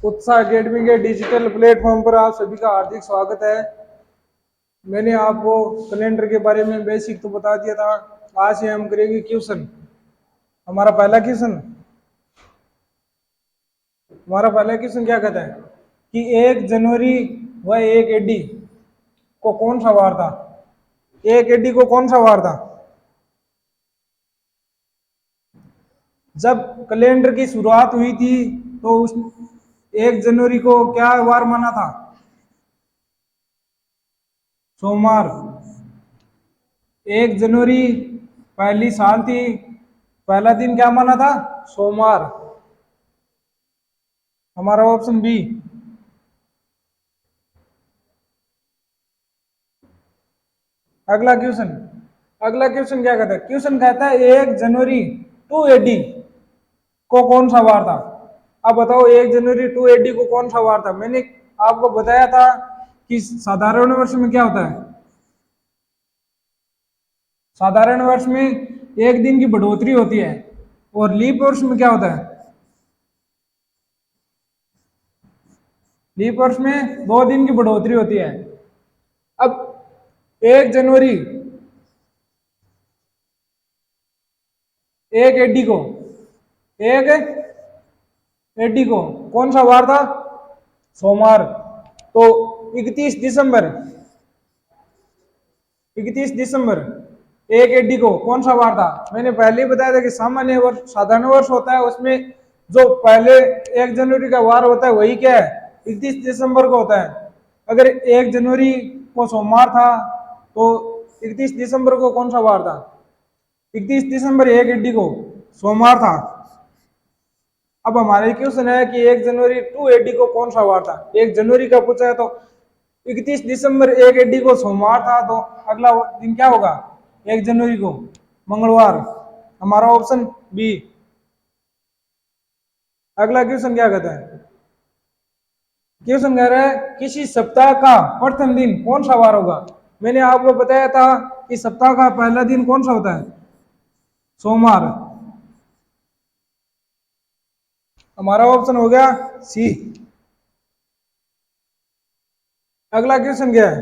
उत्साह एकेडमी के digital platform पर आप सभी का हार्दिक स्वागत है। मैंने आपको कैलेंडर के बारे में बेसिक तो बता दिया था। आज से हम करेंगे क्वेश्चन। हमारा पहला क्वेश्चन क्या कहता है कि 1 जनवरी व 1 AD को कौन सा वार था? 1 AD को कौन सा वार था? जब कैलेंडर की शुरुआत हुई थी तो उस 1 जनवरी को क्या वार माना था? सोमवार। 1 जनवरी पहली साल थी, पहला दिन क्या माना था? सोमवार। हमारा ऑप्शन बी। अगला क्वेश्चन क्या कहता है? क्वेश्चन कहता है 1 जनवरी 2 AD को कौन सा वार था? अब बताओ 1 जनवरी 2 AD को कौन सा वार था? मैंने आपको बताया था कि साधारण वर्ष में क्या होता है। साधारण वर्ष में एक दिन की बढ़ोतरी होती है और लीप वर्ष में क्या होता है? लीप वर्ष में 2 दिन की बढ़ोतरी होती है। अब 1 जनवरी 1 AD को 1 AD को कौन सा वार था? सोमवार। तो 31 दिसंबर 1 AD को कौन सा वार था? मैंने पहले ही बताया था कि सामान्य वर्ष साधारण वर्ष होता है, उसमें जो पहले 1 जनवरी का वार होता है वही क्या है? 31 दिसंबर को होता है। अगर 1 जनवरी को सोमवार था तो 31 दिसंबर को कौन सा वार था? 31 दिसंबर 1 AD को सोमवार था। अब हमारे क्वेश्चन है कि 1 जनवरी 2 AD को कौन सा वार था? 1 जनवरी का पूछा है तो 31 दिसंबर 1 AD को सोमवार था, तो अगला दिन क्या होगा? 1 जनवरी को मंगलवार। हमारा ऑप्शन बी। अगला क्वेश्चन क्या कहता है? क्वेश्चन कह रहा है किसी सप्ताह का प्रथम दिन कौन सा वार होगा? मैंने आपको बताया था कि सप्ताह का पहला दिन कौन सा होता है? सोमवार। हमारा ऑप्शन हो गया सी। अगला क्वेश्चन क्या है?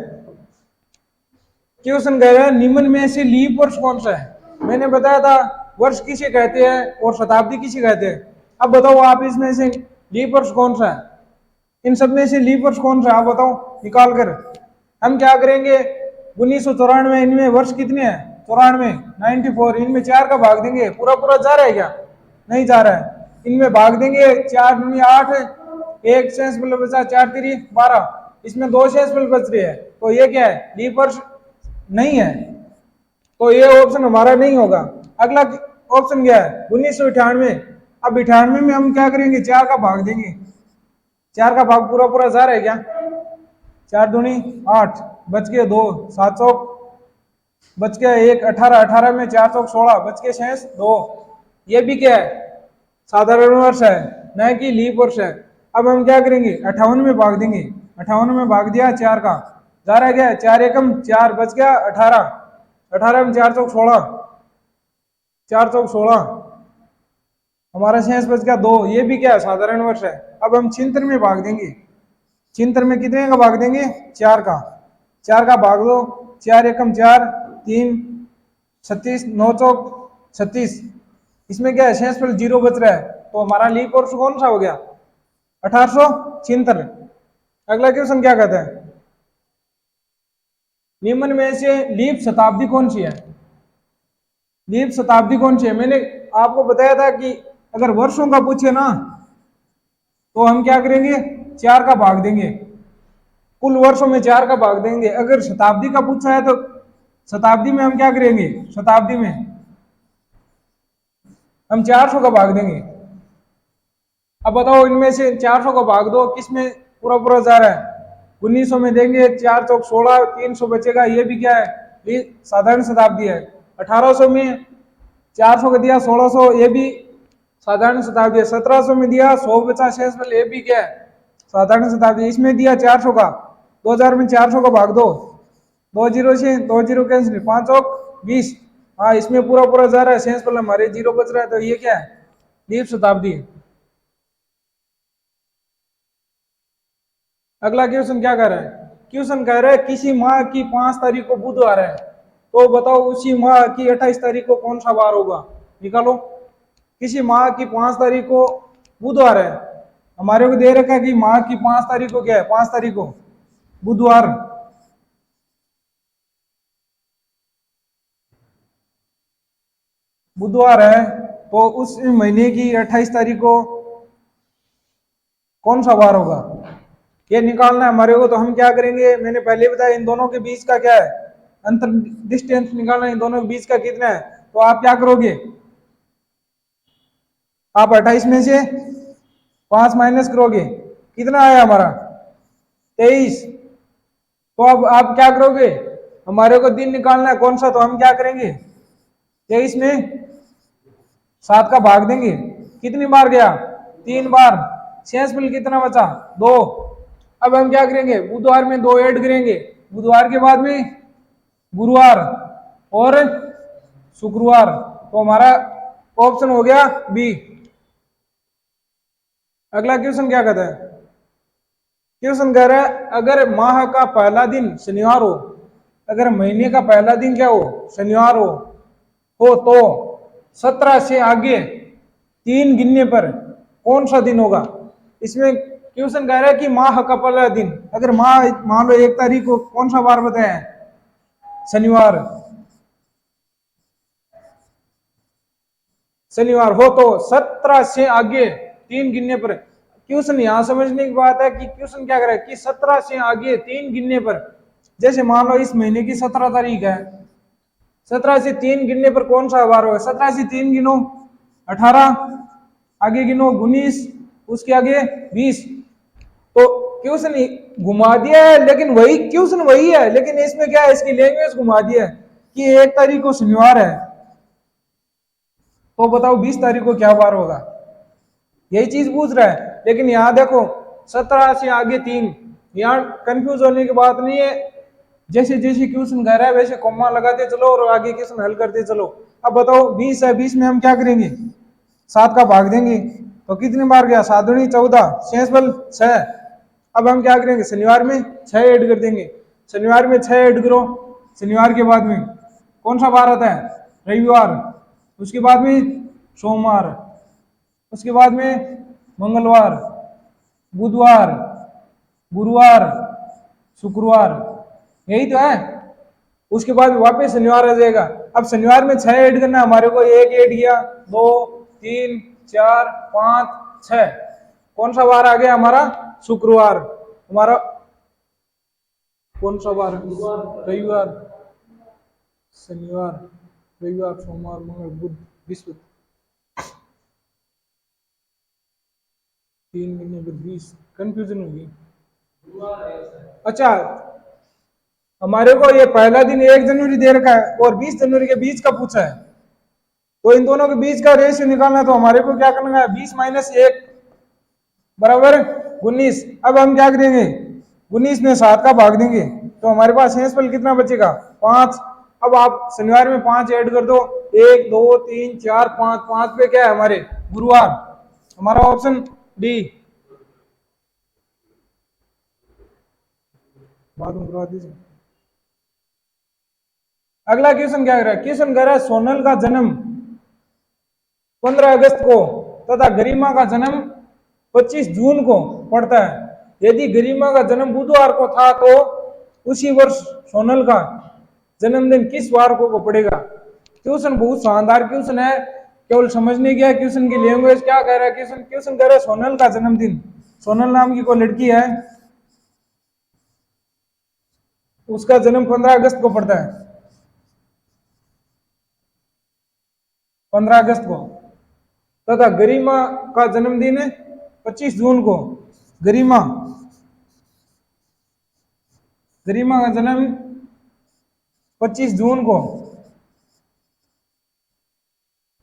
क्वेश्चन कह रहा है निम्न में से लीप वर्ष कौन सा है? मैंने बताया था वर्ष किसे कहते हैं और शताब्दी किसे कहते हैं। अब बताओ आप इसमें से लीप वर्ष कौन सा है? इन सब में से लीप वर्ष कौन सा है? आप बताओ निकाल कर। हम क्या करेंगे? 1994 इनमें वर्ष कितने हैं? 94, 94। इनमें 4 का भाग देंगे, पूरा पूरा जा रहा है क्या? नहीं जा रहा है। इनमें भाग देंगे, 4 दूनी 8, एक शेष बल बचा 4 3 12। इसमें 2 शेष बल बच रहे हैं, तो ये क्या है? लीप वर्ष नहीं है, तो ये ऑप्शन हमारा नहीं होगा। अगला ऑप्शन क्या है? 1998। अब 98 में हम क्या करेंगे? 4 का भाग देंगे, 4 का भाग पूरा पूरा जा रहा है क्या? 4 दूनी 8, बच गए 2, 7 चौक बच गया 1, 18, 18 में 4 चौक 16, बच के शेष 2। ये भी क्या है? साधारण वर्ष है, न कि लीप वर्ष है। अब हम क्या करेंगे? 58 में भाग देंगे, 58 में भाग दिया 4 का, जा रहा है क्या? 4 एकम 4, बच गया 18, 18 में 4 चौक 16, 4 चौक 16, हमारा शेष बच गया 2। ये भी क्या है? साधारण वर्ष है। अब हम छिहत्तर में भाग देंगे, छिहत्तर में कितने का भाग देंगे? 4 का, 4 का भाग दो, 4 एकम 4, 3, 36, 9 चौक 36। इसमें क्या है? शेषफल 0 बच रहा है, तो हमारा लीप वर्ष कौन सा हो गया? 1876। अगला क्वेश्चन क्या कहता है? निम्न में से लीप शताब्दी कौन सी है? लीप शताब्दी कौन सी है? मैंने आपको बताया था कि अगर वर्षों का पूछे ना तो हम क्या करेंगे? 4 का भाग देंगे, कुल वर्षों में 4 का भाग देंगे। अगर शताब्दी का पूछा है तो शताब्दी में हम क्या करेंगे? शताब्दी में हम 400 का भाग देंगे। अब बताओ इनमें से 400 का भाग दो, किसमें पूरा पूरा जा रहा है? 1900 में देंगे, 4 चौक 16, 300 बचेगा। ये भी क्या है? ये साधारण शताब्दी है। 1800 में 400 का दिया 1600, ये भी साधारण शताब्दी है। 1700 में दिया 100 बचा शेष बल, ये भी क्या है? साधारण शताब्दी। इसमें दिया 400 का, 2000 में 400 का भाग दो, 2 जीरो से 2 जीरो कैंसिल, 5 चौक 20, हाँ, इसमें पूरा पूरा जा रहा है सेंस पर, हमारे जीरो बच रहा है, तो ये क्या है, लीप शताब्दी। अगला क्वेश्चन क्या कर रहा है, क्वेश्चन कह रहा है किसी माह की 5 तारीख को बुधवार है, तो बताओ उसी माह की 28 तारीख को कौन सा वार होगा, निकालो। किसी माह की 5 तारीख को बुधवार है, हमारे को दे रखा है कि माह की 5 तारीख को क्या है, 5 तारीख को बुधवार। बुधवार है, तो उस महीने की 28 तारीख को कौन सा वार होगा, ये निकालना है हमारे को। तो हम क्या करेंगे, मैंने पहले बताया इन दोनों के बीच का क्या है, अंतर, डिस्टेंस निकालना है, इन दोनों के बीच का कितना है। तो आप क्या करोगे, आप 28 में से 5 माइनस करोगे, कितना आया हमारा 23। तो अब आप क्या करोगे, हमारे को दिन निकालना है कौन सा, तो हम क्या करेंगे, 23 में 7 का भाग देंगे, कितनी बार गया, 3 बार, शेषफल कितना बचा, 2। अब हम क्या करेंगे, बुधवार में 2 ऐड करेंगे, बुधवार के बाद में गुरुवार और शुक्रवार, तो हमारा ऑप्शन हो गया बी। अगला क्वेश्चन क्या कहता है, क्वेश्चन कह रहा है अगर माह का पहला दिन शनिवार हो, अगर महीने का पहला दिन क्या हो, शनिवार हो तो 17 से आगे 3 गिनने पर कौन सा दिन होगा। इसमें क्वेश्चन कह रहा है कि माह का पहला दिन, अगर माह मान लो 1 तारीख को कौन सा वार बताया है, शनिवार, शनिवार हो तो 17 से आगे 3 गिनने पर। क्वेश्चन यहां समझने की बात है कि क्वेश्चन क्या कर रहा है कि 17 से आगे 3 गिनने पर, जैसे मान लो इस महीने की 17 तारीख है, 17 से 3 गिनने पर कौन सा वार होगा, 17 से 3 गिनो 18, आगे गिनो 19, उसके आगे 20। तो क्वेश्चन घुमा दिया है, लेकिन वही क्वेश्चन वही है, लेकिन इसमें क्या है, इसकी लैंग्वेज घुमा दिया है कि 1 तारीख को शनिवार है, तो बताओ 20 तारीख को क्या वार होगा, यही चीज पूछ रहा है। लेकिन यहाँ देखो 17 से आगे 3, यहाँ कंफ्यूज होने की बात नहीं है, जैसे जैसे क्वेश्चन कह रहा है वैसे कॉमा लगाते चलो और आगे क्वेश्चन हल करते चलो। अब बताओ 20 है, 20 में हम क्या करेंगे, 7 का भाग देंगे, तो कितनी बार गया, 7 दूनी 14, शेषफल 6। अब हम क्या करेंगे, शनिवार में 6 ऐड कर देंगे, शनिवार में 6 ऐड करो, शनिवार के बाद में कौन सा वार आता है, रविवार, उसके बाद में सोमवार, उसके बाद में मंगलवार, बुधवार, गुरुवार, शुक्रवार, यही तो है। उसके बाद वापस शनिवार आ जाएगा। अब शनिवार में 6 ऐड करना हमारे को, 1 ऐड किया, 2 3 4 5 6, कौन सा वार आ गया हमारा, शुक्रवार। हमारा कौन सा वार, रविवार, शनिवार, रविवार, सोमवार, मंगल, बुध, बृहस्पति, 3 महीने पर 20, कंफ्यूजन होगी। अच्छा, हमारे को ये पहला दिन 1 जनवरी दे रखा है और 20 जनवरी के बीच का पूछा है, तो इन दोनों के बीच का रेशियो निकालना है, तो हमारे को क्या करना है, 20 माइनस 1 बराबर 19। अब हम क्या करेंगे, 19 में 7 का भाग देंगे, तो हमारे पास शेषफल कितना बचेगा, 5। अब आप शनिवार में 5 ऐड कर दो, 1 2 3 4 5, 5 पे क्या है हमारे, गुरुवार, हमारा ऑप्शन डी। बाद में करवा दीजिए। अगला क्वेश्चन क्या कर रहा है, क्वेश्चन कह रहा है सोनल का जन्म 15 अगस्त को तथा गरिमा का जन्म 25 जून को पड़ता है। यदि गरिमा का जन्म बुधवार को था तो उसी वर्ष सोनल का जन्मदिन किस वार को पड़ेगा। क्वेश्चन बहुत शानदार क्वेश्चन है, केवल समझने गया क्वेश्चन की लैंग्वेज क्या कह रहा है। क्वेश्चन कह रहा है सोनल का जन्मदिन, सोनल नाम की कोई लड़की है, उसका जन्म 15 अगस्त को पड़ता है, 15 अगस्त को, तथा गरिमा का जन्मदिन है 25 जून को। गरिमा गरिमा का जन्म 25 जून को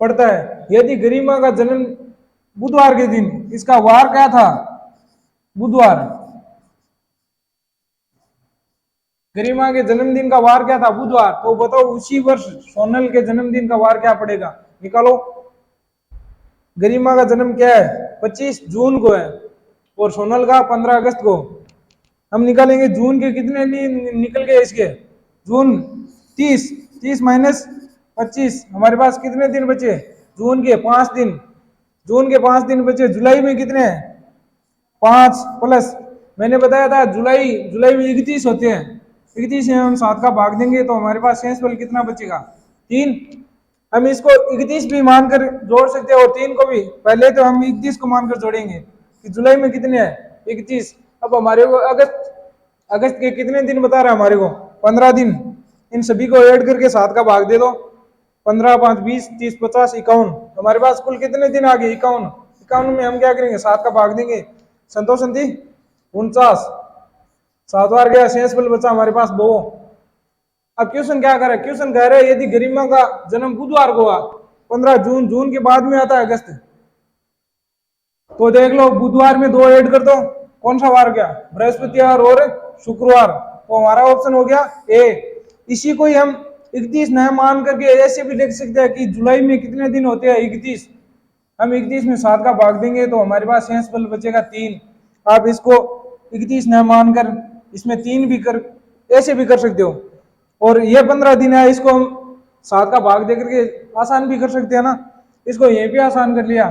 पड़ता है। यदि गरिमा का जन्म बुधवार के दिन, इसका वार क्या था, बुधवार, गरिमा के जन्मदिन का वार क्या था? बुधवार। तो बताओ उसी वर्ष सोनल के जन्मदिन का वार क्या पड़ेगा? निकालो। गरिमा का जन्म क्या है? 25 जून को है और सोनल का 15 अगस्त को। हम निकालेंगे जून के कितने दिन निकल गए इसके? जून 30, 30 माइनस 25, हमारे पास कितने दिन बचे? जून के 5 दिन। जून के 5 दिन बचे। जुलाई में कितने हैं? 5 प्लस, मैंने बताया था जुलाई जुलाई में 31 होते हैं। 31 में हम 7 का भाग देंगे तो हमारे पास शेष बल कितना बचेगा? 3। हम इसको 31 भी मानकर जोड़ सकते हैं और 3 को भी। पहले तो हम 31 को मानकर जोड़ेंगे कि जुलाई में कितने हैं? 31। अब हमारे को अगस्त अगस्त के कितने दिन बता रहा है हमारे को? 15 दिन। इन सभी को ऐड करके 7 का भाग दे दो। 15 5 20 30 50 51, हमारे पास कुल कितने दिन आ गए? 51। 51 में हम क्या करेंगे? 7 का भाग देंगे। संतोष संति 49, 7 बार गया, शेष बल बचा हमारे पास 2। अब क्वेश्चन क्या कर रहा है? क्वेश्चन कह रहा है यदि गरिमा का जन्म बुधवार को हुआ 15 जून, जून के बाद में आता है अगस्त, तो देख लो बुधवार में 2 ऐड कर दो। कौन सा वार गया? बृहस्पतिवार और शुक्रवार। तो हमारा ऑप्शन हो गया ए। इसी को ही हम 31 न मान करके ऐसे भी लिख सकते हैं कि जुलाई में कितने दिन होते हैं? 31। हम 31 में 7 का भाग देंगे तो हमारे पास शेष बल बचेगा 3। आप इसको 31 न मानकर इसमें 3 भी कर ऐसे भी कर सकते हो। और ये 15 दिन है, इसको हम 7 का भाग दे करके आसान भी कर सकते हैं ना। इसको यहीं पे आसान कर लिया।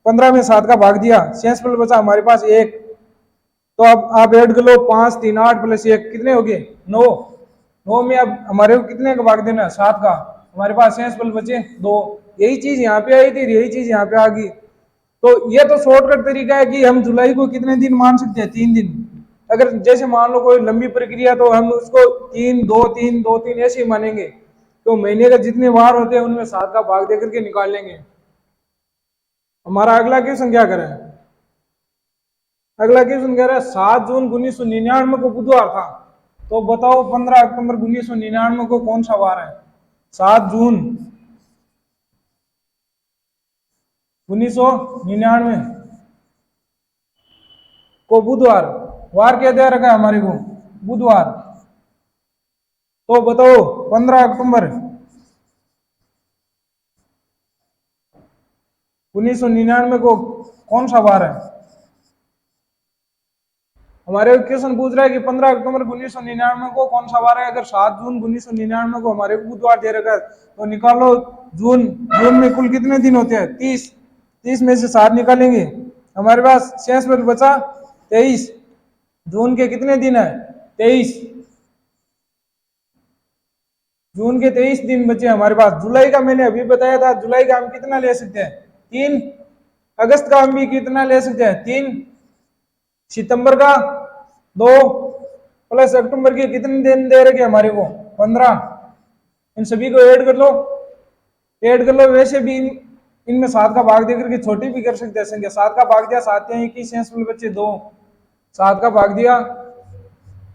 15 में 7 का भाग दिया, शेष बल बचा हमारे पास 1। तो अब आप ऐड कर लो 5 3 8 प्लस 1 कितने हो गए? 9। 9 में अब हमारे को कितने का भाग देना है? 7 का। हमारे पास शेष बल बचे 2। यही चीज यहाँ पे आई थी, यही चीज यहाँ पे आ गई। तो ये तो शॉर्टकट तरीका है कि हम जुलाई को कितने दिन मान सकते हैं? 3 दिन। अगर जैसे मान लो कोई लंबी प्रक्रिया तो हम उसको 3 2 3 2 3 ऐसे ही मानेंगे। तो महीने का जितने वार होते हैं उनमें 7 का भाग देकर के निकाल लेंगे। हमारा अगला क्वेश्चन क्या करें? अगला क्वेश्चन कह रहा है 7 जून 1999 को बुधवार था, तो बताओ 15 अक्टूबर 1999 को कौन सा वार है? 7 जून 1999 को बुधवार। वार क्या दे रखा है हमारे को? बुधवार। तो बताओ 15 अक्टूबर 1999 को कौन सा वार है? हमारे क्वेश्चन पूछ रहा है कि 15 अक्टूबर 1999 को कौन सा वार है। अगर 7 जून 1999 को हमारे को बुधवार दे रखा है तो निकालो जून। जून में कुल कितने दिन होते हैं? 30। 30 में से 7 निकालेंगे, हमारे पास शेष बल बचा 23। जून के कितने दिन है? 23। जून के 23 दिन बचे हमारे पास। जुलाई का मैंने अभी बताया था, जुलाई का हम कितना ले सकते हैं? 3। अगस्त का हम भी कितना ले सकते हैं? 3। सितंबर का 2 प्लस अक्टूबर के कितने दिन दे रखे हमारे को? 15। इन सभी को ऐड कर लो, ऐड कर लो। वैसे भी इनमें 7 का भाग देकर के छोटी भी कर सकते हैं संख्या। 7 का भाग दिया 7 या 21, शेष बल बचे 2। 7 का भाग दिया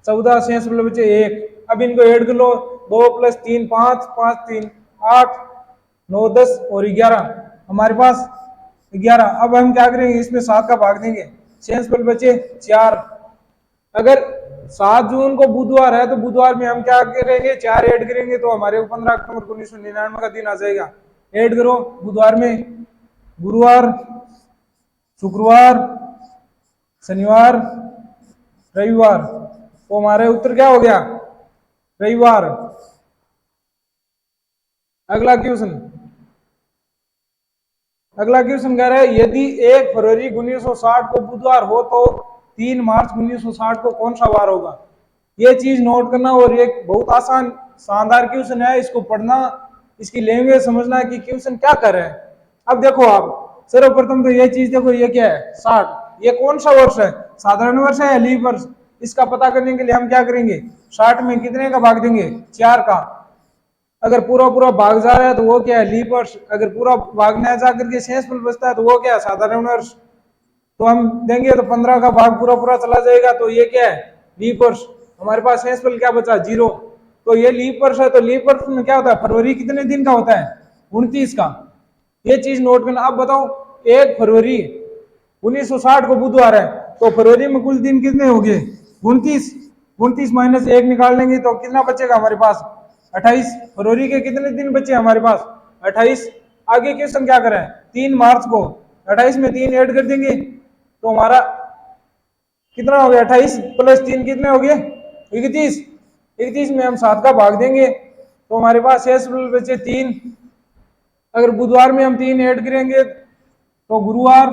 14, शेष बल बचे 1। अब इनको ऐड कर लो, 2 प्लस 3 5, 5 3 8 9 10 और 11, हमारे पास 11। अब हम क्या करेंगे? इसमें 7 का भाग देंगे, शेष बल बचे 4। अगर 7 जून को बुधवार है तो बुधवार में हम क्या करेंगे? 4 ऐड करेंगे तो हमारे को 15 अक्टूबर 1999 का दिन आ जाएगा। ऐड करो बुधवार में गुरुवार, शुक्रवार, शनिवार, रविवार। तो हमारे उत्तर क्या हो गया? रविवार। अगला क्वेश्चन कह रहा है यदि 1 फरवरी 1960 को बुधवार हो तो 3 मार्च 1960 को कौन सा वार होगा? ये चीज नोट करना। और एक बहुत आसान शानदार क्वेश्चन है, इसको पढ़ना, इसकी लैंग्वेज समझना कि क्वेश्चन क्या कर रहे हैं। अब देखो आप सर्वप्रथम तो ये चीज देखो, ये क्या है? 60। ये कौन सा वर्ष है? साधारण वर्ष है या लीप वर्ष? इसका पता करने के लिए हम क्या करेंगे? 60 में कितने का भाग देंगे? 4 का। अगर पूरा पूरा भाग जा रहा है तो वो क्या है? लीप वर्ष। अगर पूरा भाग न जा करके शेष बल बचता है तो वो क्या है? साधारण वर्ष। तो हम देंगे तो 15 का भाग पूरा पूरा चला जाएगा, तो ये क्या है? लीप वर्ष। हमारे पास शेष बल क्या बचा? 0। तो ये लीप वर्ष है, तो लीप वर्ष में क्या होता है? फरवरी कितने दिन का होता है? 29 का। ये चीज नोट करना। अब बताओ 1 फरवरी 1960 को बुधवार है तो फरवरी में कुल दिन कितने हो गए? 29। 29 माइनस 1 निकाल लेंगे तो कितना बचेगा हमारे पास 28। फरवरी के कितने दिन बचे हमारे पास 28। आगे क्वेश्चन क्या करें 3 मार्च को 28 में 3 ऐड कर देंगे तो हमारा कितना हो गया 28 प्लस 3 कितने हो गए 31। 31 में हम 7 का भाग देंगे तो हमारे पास शेष बचे 3। अगर बुधवार में हम 3 ऐड करेंगे तो गुरुवार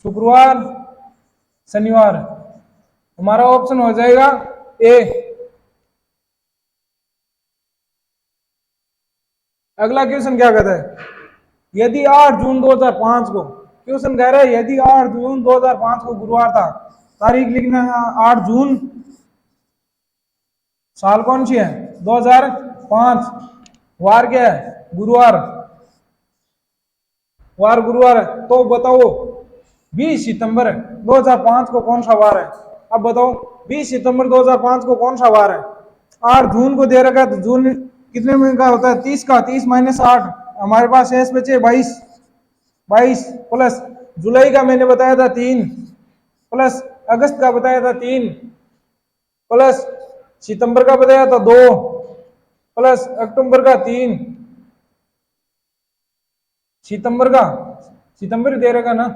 शुक्रवार शनिवार हमारा ऑप्शन हो जाएगा ए। अगला क्वेश्चन क्या कहता है यदि 8 जून 2005 को क्वेश्चन कह रहा है यदि 8 जून 2005 को गुरुवार था तारीख लिखना है 8 जून साल कौन सी है 2005 वार क्या है गुरुवार वार गुरुवार है तो बताओ 20 सितंबर 2005 को कौन सा वार है। अब बताओ 20 सितंबर 2005 को कौन सा वार है 8 जून को दे रखा है तो जून कितने में का होता है 30 का 30 माइनस 8 हमारे पास शेष बचे 22 प्लस जुलाई का मैंने बताया था 3 प्लस अगस्त का बताया था 3 प्लस सितंबर का बताया था 2 प्लस अक्टूबर का 3 सितंबर दे रखा ना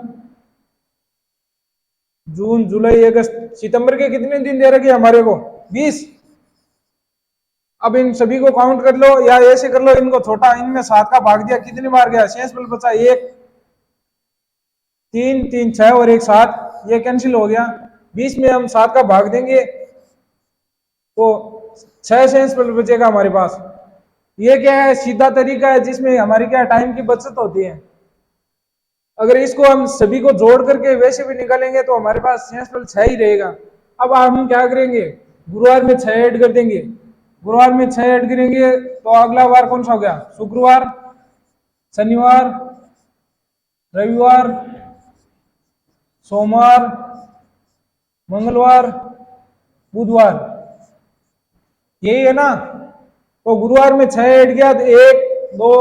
जून जुलाई अगस्त सितंबर के कितने दिन दे रखे हमारे को 20। अब इन सभी को काउंट कर लो या ऐसे कर लो इनको छोटा इनमें 7 का भाग दिया कितनी बार गया शेष बल बचा 1 3 3 6 और 1 7 ये कैंसिल हो गया 20 में हम 7 का भाग देंगे तो 6 शेष बल बचेगा हमारे पास। ये क्या है सीधा तरीका है जिसमें हमारी क्या टाइम की बचत होती है। अगर इसको हम सभी को जोड़ करके वैसे भी निकालेंगे तो हमारे पास शेषफल 6 ही रहेगा। अब हम क्या करेंगे गुरुवार में 6 ऐड कर देंगे गुरुवार में 6 ऐड करेंगे तो अगला वार कौन सा हो गया शुक्रवार शनिवार रविवार सोमवार मंगलवार बुधवार यही है ना। तो गुरुवार में 6 ऐड किया तो 1 2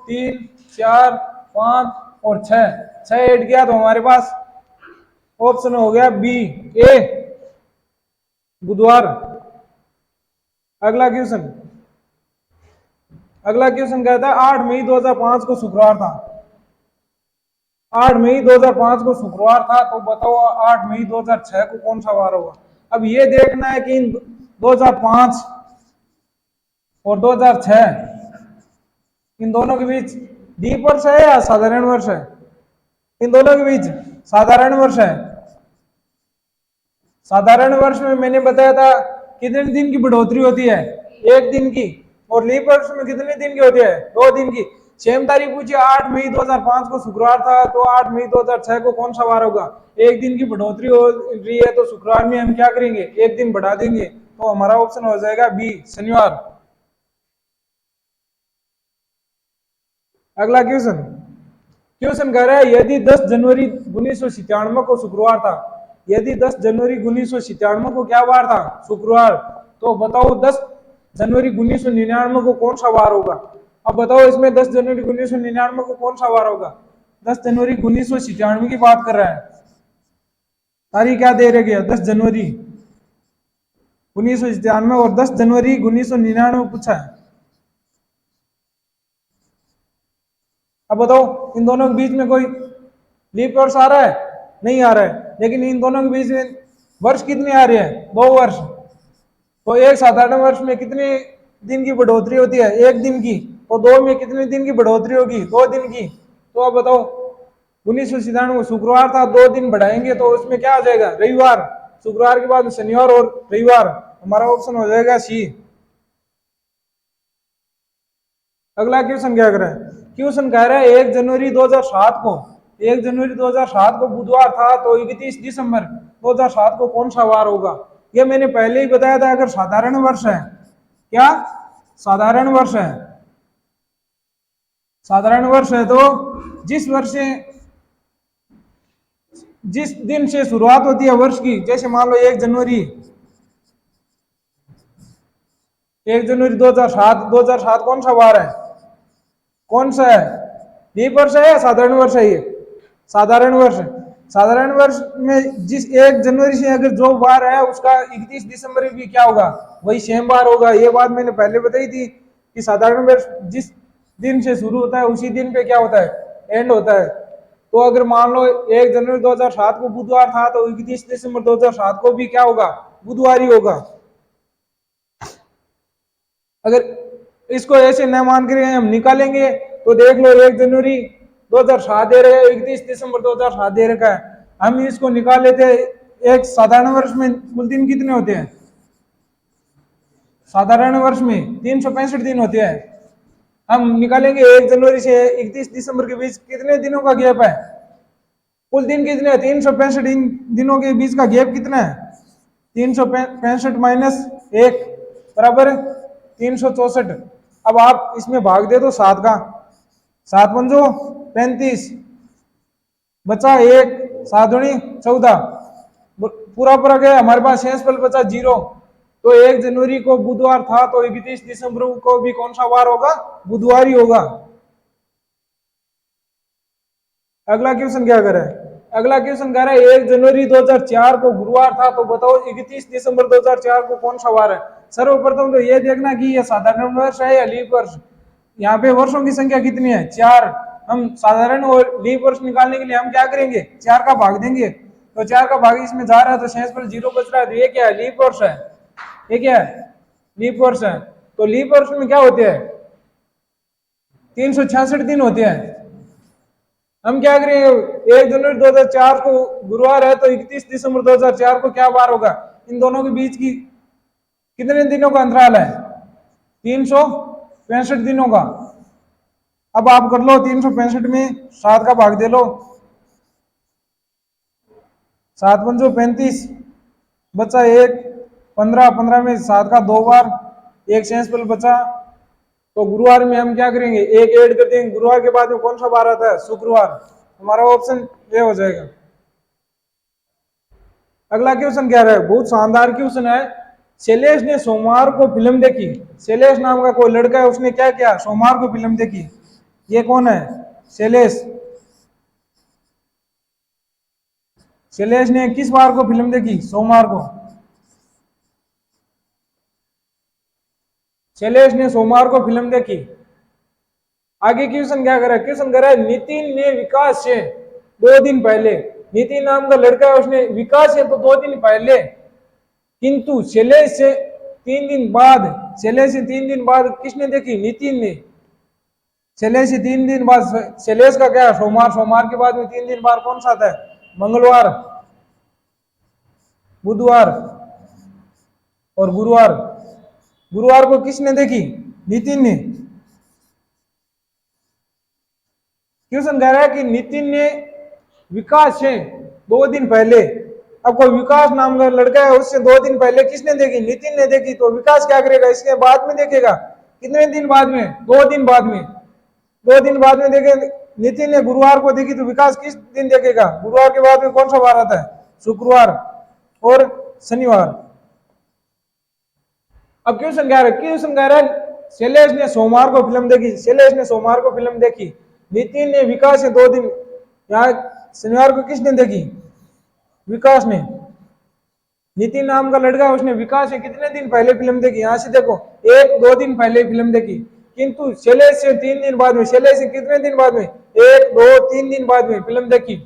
3 4 5 और 6 ऐड किया तो हमारे पास ऑप्शन हो गया बी ए बुधवार। अगला क्वेश्चन कहता है 8 मई 2005 को शुक्रवार था 8 मई 2005 को शुक्रवार था तो बताओ 8 मई 2006 को कौन सा वार होगा। अब ये देखना है कि 2005 और 2006 इन दोनों के बीच डीप वर्ष है या साधारण वर्ष है। इन दोनों के बीच साधारण वर्ष है। साधारण वर्ष में मैंने बताया था कितने दिन की बढ़ोतरी होती है 1 दिन की और लीप वर्ष में कितने दिन की होती है 2 दिन की। सेम तारीख पूछिए 8 मई 2005 को शुक्रवार था तो 8 मई 2006 को कौन सा वार होगा। 1 दिन की बढ़ोतरी हो रही है तो शुक्रवार में हम क्या करेंगे 1 दिन बढ़ा देंगे तो हमारा ऑप्शन हो जाएगा बी शनिवार। अगला क्वेश्चन कह रहा है यदि 10 जनवरी 1997 को शुक्रवार था यदि 10 जनवरी 1997 को क्या वार था शुक्रवार तो बताओ 10 जनवरी 1999 को कौन सा वार होगा। अब बताओ इसमें 10 जनवरी 1999 को कौन सा वार होगा। 10 जनवरी 1997 की बात कर रहा है तारीख क्या दे रही है 10 जनवरी 1997 और 10 जनवरी 1999 पूछा है। अब बताओ इन दोनों के बीच में कोई लीप वर्ष आ रहा है नहीं आ रहा है लेकिन इन दोनों के बीच में वर्ष कितने आ रहे हैं 2 वर्ष। तो एक साधारण वर्ष में कितने दिन की बढ़ोतरी होती है 1 दिन की तो 2 में कितने दिन की बढ़ोतरी होगी 2 दिन की। तो अब बताओ 1997 को शुक्रवार था 2 दिन बढ़ाएंगे तो उसमें क्या आ जाएगा रविवार। शुक्रवार के बाद शनिवार और रविवार हमारा ऑप्शन हो जाएगा सी। अगला क्वेश्चन क्या कर रहा है क्वेश्चन कह रहा है 1 जनवरी 2007 को बुधवार था तो 31 दिसंबर 2007 को कौन सा वार होगा। ये मैंने पहले ही बताया था अगर साधारण वर्ष है क्या साधारण वर्ष है तो जिस दिन से शुरुआत होती है वर्ष की जैसे मान लो 1 जनवरी 2007 कौन सा वार है कौन सा है लीप वर्ष है या साधारण वर्ष है। ये साधारण वर्ष साधारण वर्ष में जिस 1 जनवरी से अगर जो बार है उसका 31 दिसंबर भी क्या होगा, वही सेम बार होगा। ये बात मैंने पहले बताई थी कि साधारण वर्ष जिस दिन से शुरू होता है उसी दिन पे क्या होता है, एंड होता है। तो अगर मान लो 1 जनवरी 2007 को बुधवार था तो 31 दिसंबर 2007 को भी क्या होगा, बुधवार ही होगा। अगर इसको ऐसे न मान कर हम निकालेंगे तो देख लो 1 जनवरी 2007 दे रहे हैं, 31 दिसंबर 2007 दे रखा है। हम इसको निकाल लेते हैं, एक साधारण वर्ष में कुल दिन कितने होते हैं, साधारण वर्ष में 365 दिन होते हैं। हम निकालेंगे 1 जनवरी से 31 दिसंबर के बीच कितने दिनों का गैप है, कुल दिन कितने हैं, 365 दिनों के बीच का गैप कितना है, 365 माइनस 1 बराबर 364। अब आप इसमें भाग दे दो 7 का, 7 पंजो 35, बचा 1, 7 दूनी 14, पूरा पूरा गया हमारे पास शेषफल बचा 0। तो 1 जनवरी को बुधवार था तो 31 दिसंबर को भी कौन सा वार होगा, बुधवार ही होगा। अगला क्वेश्चन क्या करे, अगला क्वेश्चन कह रहा है 1 जनवरी 2004 को गुरुवार था तो बताओ 31 दिसंबर 2004 को कौन सा वार है। सर्वप्रथम तो ये देखना कि ये साधारण वर्ष है या लीप वर्ष। यहाँ पे वर्षों की संख्या कितनी है, 4। हम साधारण और लीप वर्ष निकालने के लिए हम क्या करेंगे, 4 का भाग देंगे। तो 4 का भाग इसमें जा रहा है तो शेषफल 0 बच रहा है। तो ये क्या है, लीप वर्ष है। ये क्या है, लीप वर्ष है। तो लीप वर्ष में क्या होते हैं, 366 दिन होते हैं। हम क्या करेंगे, 1 जनवरी 2004 को गुरुवार है तो 31 दिसंबर 2004 को क्या वार होगा, इन दोनों के बीच की कितने दिनों का अंतराल है, 365 दिनों का। अब आप कर लो 365 में 7 का भाग दे लो, 7 पंजो 35, बचा 1, 15, 15 में 7 का 2 बार, 1 शेषफल बचा। तो गुरुवार में हम क्या करेंगे, 1 ऐड कर देंगे। गुरुवार के बाद में कौन सा बार आता है, शुक्रवार। हमारा ऑप्शन ये हो जाएगा। अगला क्वेश्चन क्या रहा है, बहुत शानदार क्वेश्चन है। शैलेश ने सोमवार को फिल्म देखी। शैलेश नाम का कोई लड़का है, उसने क्या किया, सोमवार को फिल्म देखी। ये कौन है, शैलेश। शैलेश ने किस बार को फिल्म देखी, सोमवार को। शैलेश ने सोमवार को फिल्म देखी। आगे क्वेश्चन क्या करा, क्वेश्चन करा नितिन ने विकास से 2 दिन पहले, नितिन नाम का लड़का है, उसने विकास से तो 2 दिन पहले, किंतु शैलेश से 3 दिन बाद, शैलेश से 3 दिन बाद किसने देखी, नितिन ने। शैलेश से 3 दिन बाद, शैलेश का क्या है, सोमवार। सोमवार के बाद में 3 दिन बाद कौन सा आता है, मंगलवार, बुधवार और गुरुवार। गुरुवार को किसने देखी, नितिन ने। क्वेश्चन कह रहा है कि नितिन ने विकास से 2 दिन पहले, अब कोई विकास नाम का लड़का है, उससे 2 दिन पहले किसने देखी, नितिन ने देखी। तो विकास क्या करेगा, इसके बाद में देखेगा। कितने दिन बाद में, 2 दिन बाद में। 2 दिन बाद में देखे, नितिन ने गुरुवार को देखी तो विकास किस दिन देखेगा, गुरुवार के बाद में कौन सा वार आता है, शुक्रवार और शनिवार। अब क्वेश्चन कह रहा है, क्वेश्चन कह रहा है शैलेश ने सोमवार को फिल्म देखी। शैलेश ने सोमवार को फिल्म देखी, नितिन ने विकास से 2 दिन, यहाँ शनिवार को किसने देखी, विकास ने। नितिन नाम का लड़का है, उसने विकास से कितने दिन पहले फिल्म देखी, यहां से देखो 1-2 दिन पहले फिल्म देखी। किंतु शैलेश से 3 दिन बाद में, शैलेश से कितने दिन बाद में, 1-2-3 दिन बाद में फिल्म देखी।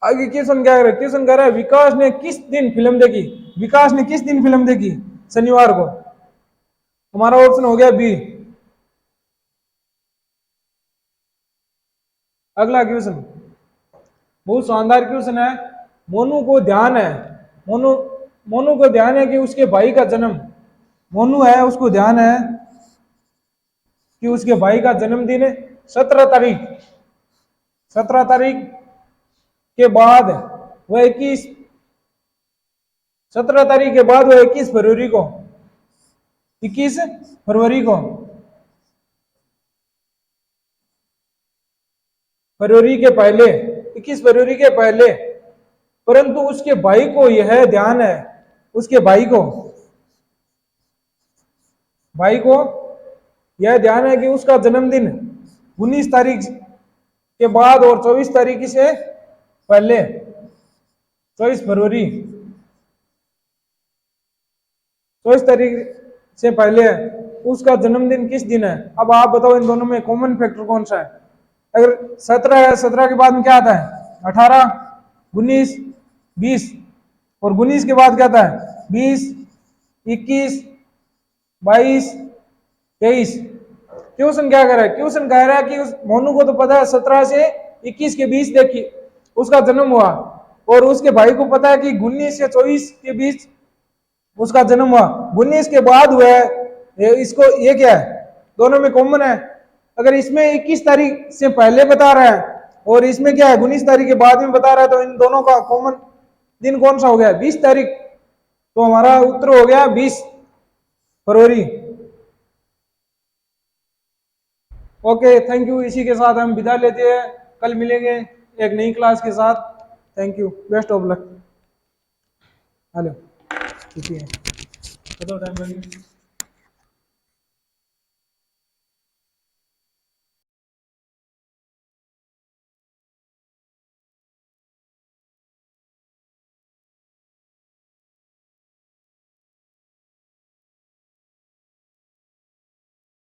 आगे क्वेश्चन क्या है, क्वेश्चन कह रहा है विकास ने किस दिन फिल्म देखी। विकास ने किस दिन फिल्म देखी, शनिवार को। हमारा ऑप्शन हो गया बी। अगला क्वेश्चन बहुत शानदार क्वेश्चन है। मोनू को ध्यान है, मोनू को ध्यान है कि उसके भाई का जन्म, मोनू है उसको ध्यान है कि उसके भाई का जन्मदिन 17 तारीख, 17 तारीख के बाद वह 21, 17 तारीख के बाद वह 21 फरवरी को, 21 फरवरी को, फरवरी के पहले, 21 फरवरी के पहले। परंतु उसके भाई को यह ध्यान है, उसके भाई को यह ध्यान है कि उसका जन्मदिन 19 तारीख के बाद और 24 तारीख से पहले 24 फरवरी, 24 तारीख से पहले है, उसका जन्मदिन किस दिन है? अब आप बताओ इन दोनों में कॉमन फैक्टर कौन सा है? अगर 17 है, 17 के बाद में क्या आता है? 18, 19, 20, और 19 के बाद क्या आता है? 20, 21, 22, 23। क्वेश्चन क्या कर रहा है? क्वेश्चन कह रहा है कि उस मोनू को तो पता है 17 से 21 के बीच देखी उसका जन्म हुआ, और उसके भाई को पता है कि 19 से 24 के बीच उसका जन्म हुआ। 19 के बाद हुआ है, इसको ये क्या है? दोनों में कॉमन है। अगर इसमें 21 तारीख से पहले बता रहा है और इसमें क्या है 19 तारीख के बाद में बता रहा है, तो इन दोनों का कॉमन दिन कौन सा हो गया? 20 तारीख। तो हमारा उत्तर हो गया 20 फरवरी। Okay, thank you. इसी के साथ हम विदा लेते हैं, कल मिलेंगे एक नई क्लास के साथ। Thank you, best of luck. Hello, कितनी है? बताओ टाइम लगे।